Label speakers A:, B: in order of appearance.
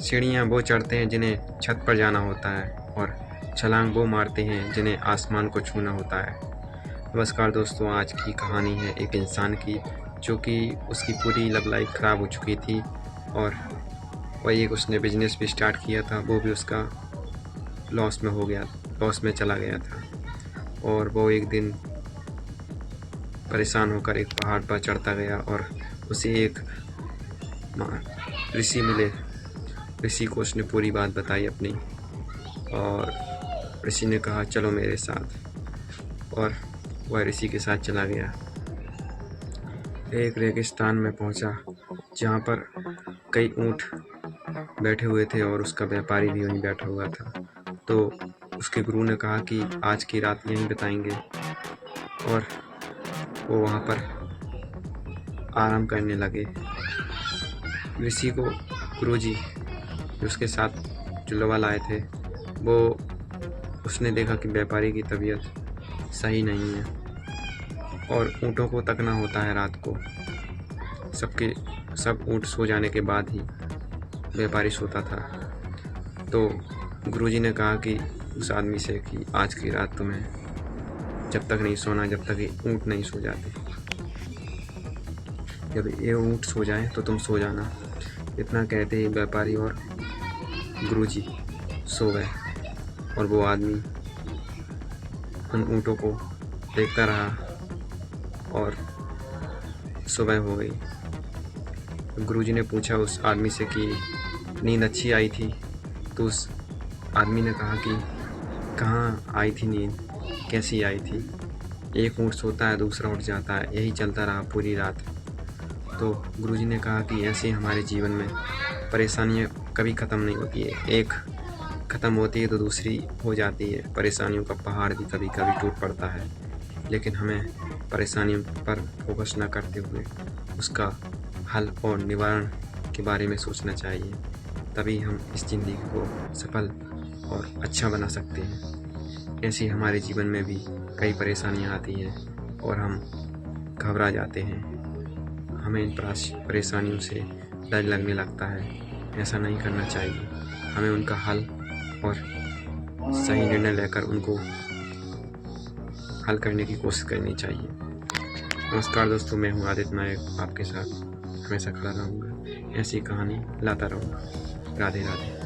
A: सीढ़ियाँ वो चढ़ते हैं जिन्हें छत पर जाना होता है, और छलांग वो मारते हैं जिन्हें आसमान को छूना होता है। नमस्कार दोस्तों, आज की कहानी है एक इंसान की, जो कि उसकी पूरी लव लाइफ ख़राब हो चुकी थी, और वही एक उसने बिजनेस भी स्टार्ट किया था, वो भी उसका लॉस में चला गया था। और वो एक दिन परेशान होकर एक पहाड़ पर चढ़ता गया, और उसे एक ऋषि मिले। ऋषि को उसने पूरी बात बताई अपनी, और ऋषि ने कहा चलो मेरे साथ, और वह ऋषि के साथ चला गया। एक रेगिस्तान में पहुंचा, जहां पर कई ऊँट बैठे हुए थे और उसका व्यापारी भी वहीं बैठा हुआ था। तो उसके गुरु ने कहा कि आज की रात यहीं बिताएंगे, और वो वहाँ पर आराम करने लगे। ऋषि को गुरुजी जो उसके साथ जुलवा लाए थे, वो उसने देखा कि व्यापारी की तबीयत सही नहीं है, और ऊँटों को तकना होता है रात को। सब ऊँट सो जाने के बाद ही व्यापारी सोता था। तो गुरुजी ने कहा कि उस आदमी से कि आज की रात तुम्हें जब तक नहीं सोना जब तक ये ऊँट नहीं सो जाते। जब ये ऊँट सो जाए तो तुम सो जाना। इतना कहते ही व्यापारी और गुरुजी सो गए, और वो आदमी उन ऊँटों को देखता रहा, और सुबह हो गई। गुरुजी ने पूछा उस आदमी से कि नींद अच्छी आई थी? तो उस आदमी ने कहा कि कहाँ आई थी नींद, कैसी आई थी? एक ऊँट सोता है, दूसरा उठ जाता है, यही चलता रहा पूरी रात। तो गुरुजी ने कहा कि ऐसे हमारे जीवन में परेशानियाँ कभी ख़त्म नहीं होती है, एक ख़त्म होती है तो दूसरी हो जाती है। परेशानियों का पहाड़ भी कभी कभी टूट पड़ता है, लेकिन हमें परेशानियों पर फोकस न करते हुए उसका हल और निवारण के बारे में सोचना चाहिए। तभी हम इस ज़िंदगी को सफल और अच्छा बना सकते हैं। ऐसी हमारे जीवन में भी कई परेशानियाँ आती हैं और हम घबरा जाते हैं, हमें इन परेशानियों से डर लगने लगता है। ऐसा नहीं करना चाहिए, हमें उनका हल और सही निर्णय लेकर उनको हल करने की कोशिश करनी चाहिए। नमस्कार दोस्तों, मैं हूँ आदित्य नायक, आपके साथ हमेशा खड़ा रहूँगा, ऐसी कहानी लाता रहूँगा। राधे राधे।